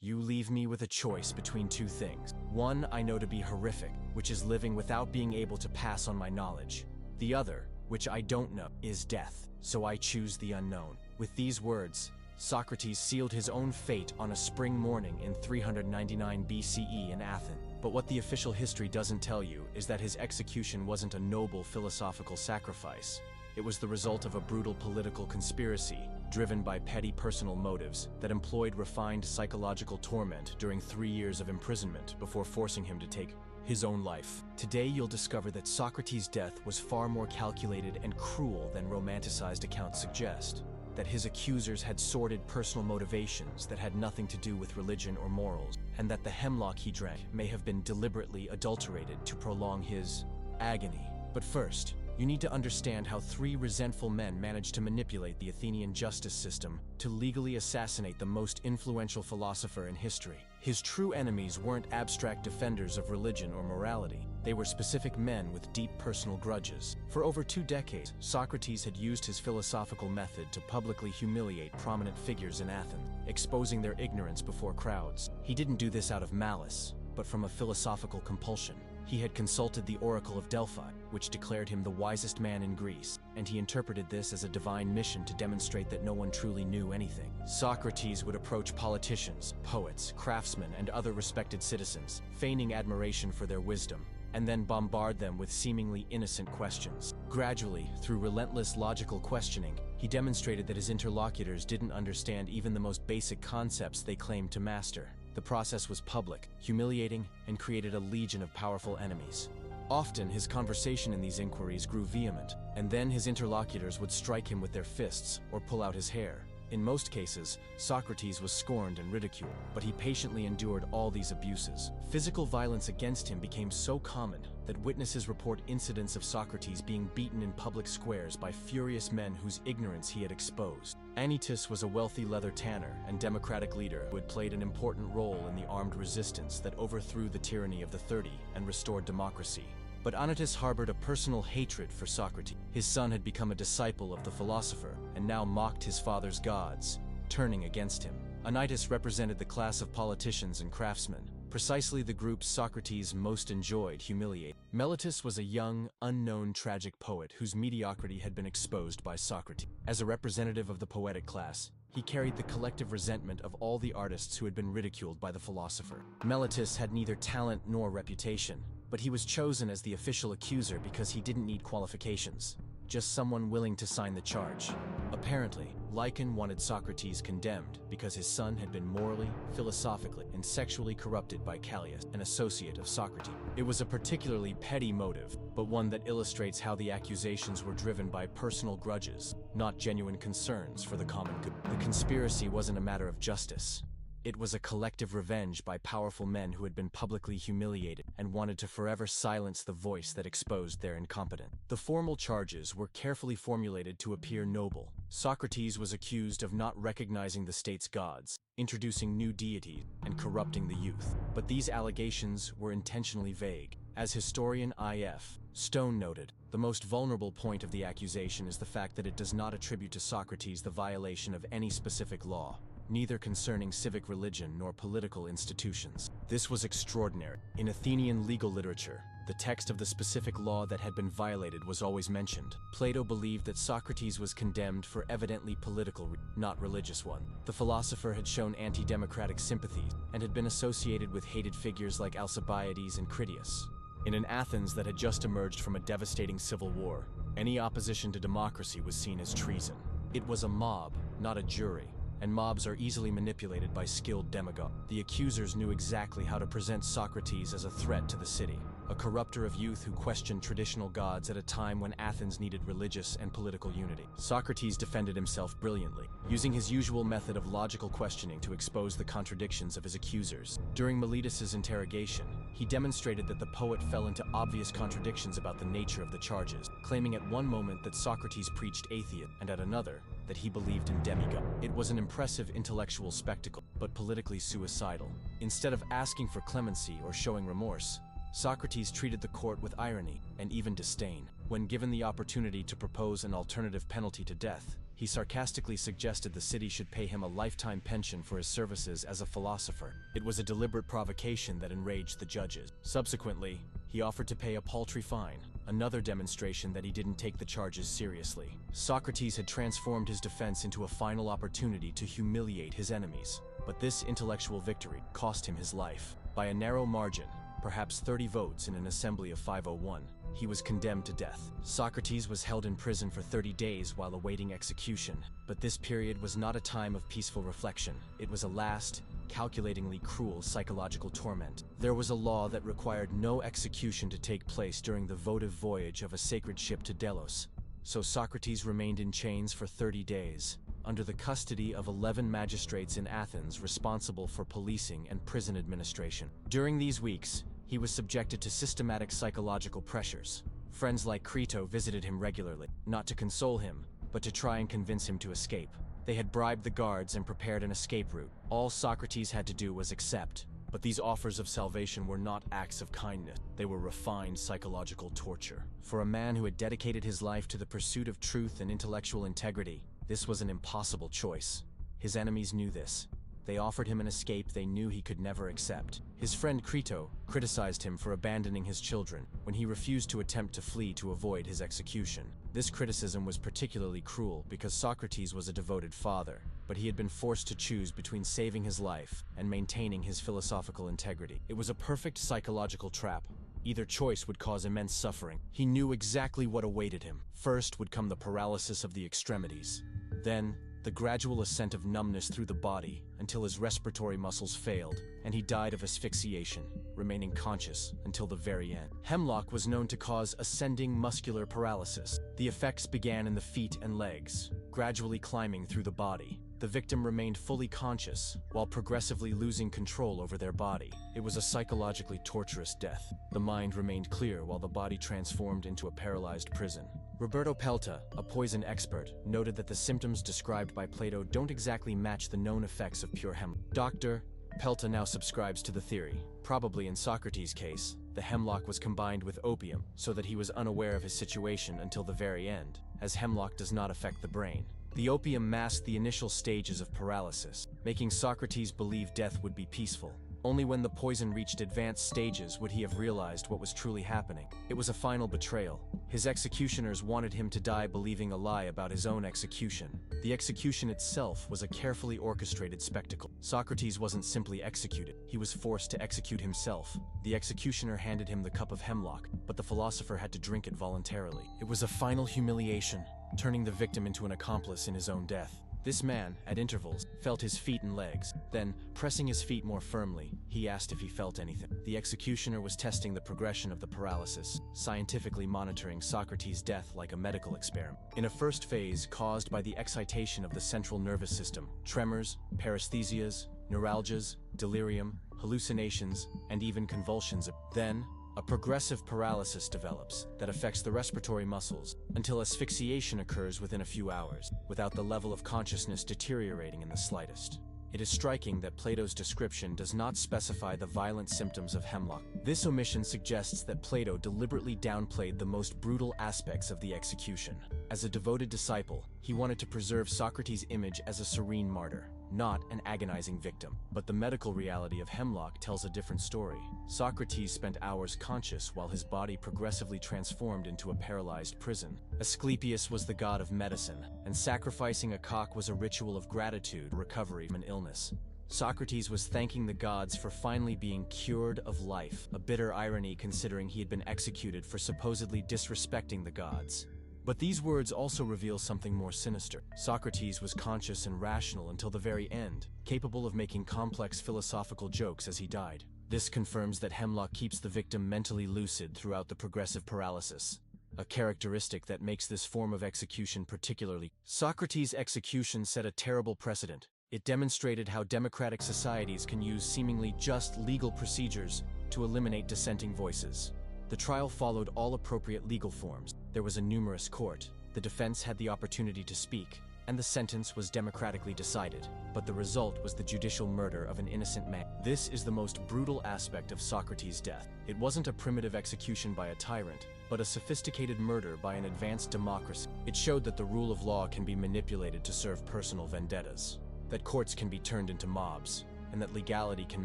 You leave me with a choice between two things. One I know to be horrific, which is living without being able to pass on my knowledge. The other, which I don't know, is death. So I choose the unknown." With these words, Socrates sealed his own fate on a spring morning in 399 BCE in Athens. But what the official history doesn't tell you is that his execution wasn't a noble philosophical sacrifice. It was the result of a brutal political conspiracy, driven by petty personal motives, that employed refined psychological torment during 3 years of imprisonment before forcing him to take his own life. Today you'll discover that Socrates' death was far more calculated and cruel than romanticized accounts suggest, that his accusers had sordid personal motivations that had nothing to do with religion or morals, and that the hemlock he drank may have been deliberately adulterated to prolong his agony. But first, you need to understand how 3 resentful men managed to manipulate the Athenian justice system to legally assassinate the most influential philosopher in history. His true enemies weren't abstract defenders of religion or morality. They were specific men with deep personal grudges. For over 2 decades, Socrates had used his philosophical method to publicly humiliate prominent figures in Athens, exposing their ignorance before crowds. He didn't do this out of malice, but from a philosophical compulsion. He had consulted the Oracle of Delphi, which declared him the wisest man in Greece, and he interpreted this as a divine mission to demonstrate that no one truly knew anything. Socrates would approach politicians, poets, craftsmen, and other respected citizens, feigning admiration for their wisdom, and then bombard them with seemingly innocent questions. Gradually, through relentless logical questioning, he demonstrated that his interlocutors didn't understand even the most basic concepts they claimed to master. The process was public, humiliating, and created a legion of powerful enemies. Often, his conversation in these inquiries grew vehement, and then his interlocutors would strike him with their fists or pull out his hair. In most cases, Socrates was scorned and ridiculed, but he patiently endured all these abuses. Physical violence against him became so common that witnesses report incidents of Socrates being beaten in public squares by furious men whose ignorance he had exposed. Anytus was a wealthy leather tanner and democratic leader who had played an important role in the armed resistance that overthrew the tyranny of the 30 and restored democracy. But Anytus harbored a personal hatred for Socrates. His son had become a disciple of the philosopher and now mocked his father's gods, turning against him. Anytus represented the class of politicians and craftsmen, precisely the groups Socrates most enjoyed humiliating. Meletus was a young, unknown tragic poet whose mediocrity had been exposed by Socrates. As a representative of the poetic class, he carried the collective resentment of all the artists who had been ridiculed by the philosopher. Meletus had neither talent nor reputation, but he was chosen as the official accuser because he didn't need qualifications, just someone willing to sign the charge. Apparently, Lycon wanted Socrates condemned because his son had been morally, philosophically, and sexually corrupted by Callias, an associate of Socrates. It was a particularly petty motive, but one that illustrates how the accusations were driven by personal grudges, not genuine concerns for the common good. The conspiracy wasn't a matter of justice. It was a collective revenge by powerful men who had been publicly humiliated and wanted to forever silence the voice that exposed their incompetence. The formal charges were carefully formulated to appear noble. Socrates was accused of not recognizing the state's gods, introducing new deities, and corrupting the youth. But these allegations were intentionally vague. As historian I.F. Stone noted, the most vulnerable point of the accusation is the fact that it does not attribute to Socrates the violation of any specific law, neither concerning civic religion nor political institutions. This was extraordinary. In Athenian legal literature, the text of the specific law that had been violated was always mentioned. Plato believed that Socrates was condemned for evidently political, not religious one. The philosopher had shown anti-democratic sympathies and had been associated with hated figures like Alcibiades and Critias. In an Athens that had just emerged from a devastating civil war, any opposition to democracy was seen as treason. It was a mob, not a jury, and mobs are easily manipulated by skilled demagogues. The accusers knew exactly how to present Socrates as a threat to the city, a corrupter of youth who questioned traditional gods at a time when Athens needed religious and political unity. Socrates defended himself brilliantly, using his usual method of logical questioning to expose the contradictions of his accusers. During Meletus's interrogation, he demonstrated that the poet fell into obvious contradictions about the nature of the charges, claiming at one moment that Socrates preached atheism and at another that he believed in demigods. It was an impressive intellectual spectacle, but politically suicidal. Instead of asking for clemency or showing remorse, Socrates treated the court with irony and even disdain. When given the opportunity to propose an alternative penalty to death, He sarcastically suggested the city should pay him a lifetime pension for his services as a philosopher. It was a deliberate provocation that enraged the judges. Subsequently, he offered to pay a paltry fine, another demonstration that he didn't take the charges seriously. Socrates had transformed his defense into a final opportunity to humiliate his enemies. But this intellectual victory cost him his life. By a narrow margin, perhaps 30 votes in an assembly of 501, he was condemned to death. Socrates was held in prison for 30 days while awaiting execution. But this period was not a time of peaceful reflection. It was a last, calculatingly cruel psychological torment. There was a law that required no execution to take place during the votive voyage of a sacred ship to Delos. So Socrates remained in chains for 30 days, under the custody of 11 magistrates in Athens responsible for policing and prison administration. During these weeks, he was subjected to systematic psychological pressures. Friends like Crito visited him regularly, not to console him, but to try and convince him to escape. They had bribed the guards and prepared an escape route. All Socrates had to do was accept. But these offers of salvation were not acts of kindness. They were refined psychological torture. For a man who had dedicated his life to the pursuit of truth and intellectual integrity, this was an impossible choice. His enemies knew this. They offered him an escape they knew he could never accept. His friend Crito criticized him for abandoning his children when he refused to attempt to flee to avoid his execution. This criticism was particularly cruel because Socrates was a devoted father, but he had been forced to choose between saving his life and maintaining his philosophical integrity. It was a perfect psychological trap. Either choice would cause immense suffering. He knew exactly what awaited him. First would come the paralysis of the extremities. Then, the gradual ascent of numbness through the body until his respiratory muscles failed, and he died of asphyxiation, remaining conscious until the very end. Hemlock was known to cause ascending muscular paralysis. The effects began in the feet and legs, gradually climbing through the body. The victim remained fully conscious, while progressively losing control over their body. It was a psychologically torturous death. The mind remained clear while the body transformed into a paralyzed prison. Roberto Pelta, a poison expert, noted that the symptoms described by Plato don't exactly match the known effects of pure hemlock. Dr. Pelta now subscribes to the theory. Probably in Socrates' case, the hemlock was combined with opium so that he was unaware of his situation until the very end, as hemlock does not affect the brain. The opium masked the initial stages of paralysis, making Socrates believe death would be peaceful. Only when the poison reached advanced stages would he have realized what was truly happening. It was a final betrayal. His executioners wanted him to die believing a lie about his own execution. The execution itself was a carefully orchestrated spectacle. Socrates wasn't simply executed, he was forced to execute himself. The executioner handed him the cup of hemlock, but the philosopher had to drink it voluntarily. It was a final humiliation, turning the victim into an accomplice in his own death. This man, at intervals, felt his feet and legs. Then, pressing his feet more firmly, he asked if he felt anything. The executioner was testing the progression of the paralysis, scientifically monitoring Socrates' death like a medical experiment. In a first phase caused by the excitation of the central nervous system, tremors, paresthesias, neuralgias, delirium, hallucinations, and even convulsions. Then, a progressive paralysis develops that affects the respiratory muscles until asphyxiation occurs within a few hours, without the level of consciousness deteriorating in the slightest. It is striking that Plato's description does not specify the violent symptoms of hemlock. This omission suggests that Plato deliberately downplayed the most brutal aspects of the execution. As a devoted disciple, he wanted to preserve Socrates' image as a serene martyr, not an agonizing victim. But the medical reality of hemlock tells a different story. Socrates spent hours conscious while his body progressively transformed into a paralyzed prison. Asclepius was the god of medicine, and sacrificing a cock was a ritual of gratitude for recovery from an illness. Socrates was thanking the gods for finally being cured of life, a bitter irony considering he had been executed for supposedly disrespecting the gods. But these words also reveal something more sinister. Socrates was conscious and rational until the very end, capable of making complex philosophical jokes as he died. This confirms that hemlock keeps the victim mentally lucid throughout the progressive paralysis, a characteristic that makes this form of execution particularly. Socrates' execution set a terrible precedent. It demonstrated how democratic societies can use seemingly just legal procedures to eliminate dissenting voices. The trial followed all appropriate legal forms. There was a numerous court. The defense had the opportunity to speak, and the sentence was democratically decided, but the result was the judicial murder of an innocent man. This is the most brutal aspect of Socrates' death. It wasn't a primitive execution by a tyrant, but a sophisticated murder by an advanced democracy. It showed that the rule of law can be manipulated to serve personal vendettas, that courts can be turned into mobs, and that legality can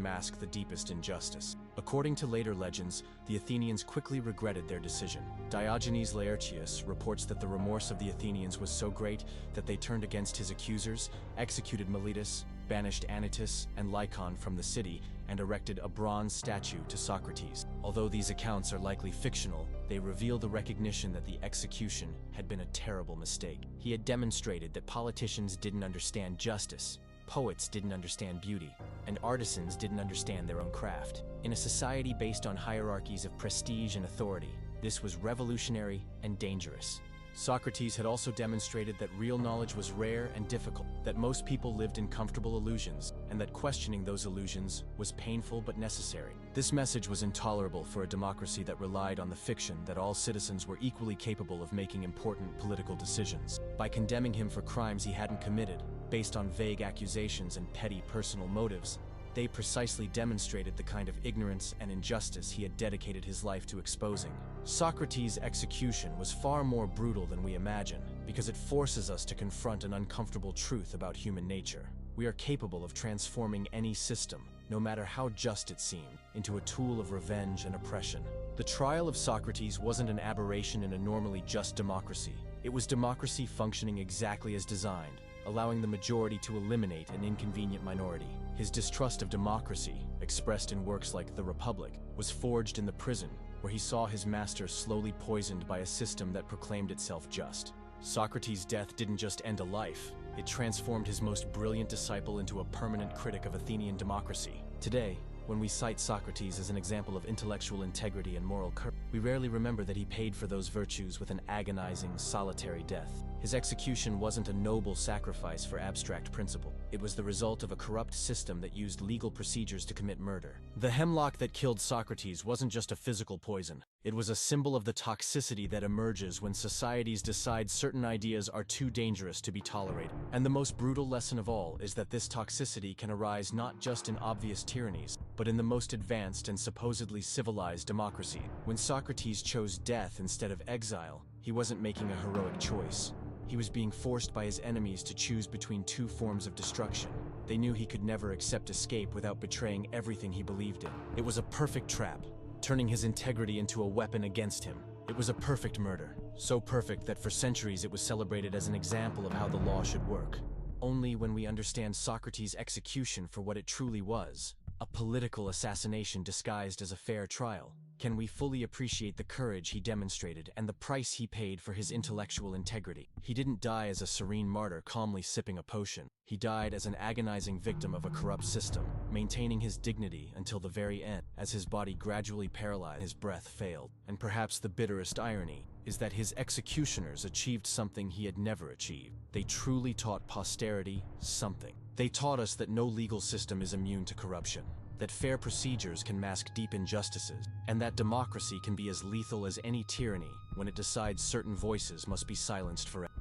mask the deepest injustice. According to later legends, the Athenians quickly regretted their decision. Diogenes Laertius reports that the remorse of the Athenians was so great that they turned against his accusers, executed Miletus, banished Anytus and Lycon from the city, and erected a bronze statue to Socrates. Although these accounts are likely fictional, they reveal the recognition that the execution had been a terrible mistake. He had demonstrated that politicians didn't understand justice, poets didn't understand beauty, and artisans didn't understand their own craft. In a society based on hierarchies of prestige and authority, this was revolutionary and dangerous. Socrates had also demonstrated that real knowledge was rare and difficult, that most people lived in comfortable illusions, and that questioning those illusions was painful but necessary. This message was intolerable for a democracy that relied on the fiction that all citizens were equally capable of making important political decisions. By condemning him for crimes he hadn't committed, based on vague accusations and petty personal motives, they precisely demonstrated the kind of ignorance and injustice he had dedicated his life to exposing. Socrates' execution was far more brutal than we imagine, because it forces us to confront an uncomfortable truth about human nature. We are capable of transforming any system, no matter how just it seemed, into a tool of revenge and oppression. The trial of Socrates wasn't an aberration in a normally just democracy. It was democracy functioning exactly as designed, allowing the majority to eliminate an inconvenient minority. His distrust of democracy, expressed in works like The Republic, was forged in the prison, where he saw his master slowly poisoned by a system that proclaimed itself just. Socrates' death didn't just end a life, it transformed his most brilliant disciple into a permanent critic of Athenian democracy. Today, when we cite Socrates as an example of intellectual integrity and moral courage, we rarely remember that he paid for those virtues with an agonizing, solitary death. His execution wasn't a noble sacrifice for abstract principle. It was the result of a corrupt system that used legal procedures to commit murder. The hemlock that killed Socrates wasn't just a physical poison. It was a symbol of the toxicity that emerges when societies decide certain ideas are too dangerous to be tolerated. And the most brutal lesson of all is that this toxicity can arise not just in obvious tyrannies, but in the most advanced and supposedly civilized democracy. When Socrates chose death instead of exile, he wasn't making a heroic choice. He was being forced by his enemies to choose between two forms of destruction. They knew he could never accept escape without betraying everything he believed in. It was a perfect trap, turning his integrity into a weapon against him. It was a perfect murder, so perfect that for centuries it was celebrated as an example of how the law should work. Only when we understand Socrates' execution for what it truly was, a political assassination disguised as a fair trial, can we fully appreciate the courage he demonstrated and the price he paid for his intellectual integrity. He didn't die as a serene martyr calmly sipping a potion. He died as an agonizing victim of a corrupt system, maintaining his dignity until the very end. As his body gradually paralyzed, his breath failed. And perhaps the bitterest irony is that his executioners achieved something he had never achieved. They truly taught posterity something. They taught us that no legal system is immune to corruption, that fair procedures can mask deep injustices, and that democracy can be as lethal as any tyranny when it decides certain voices must be silenced forever.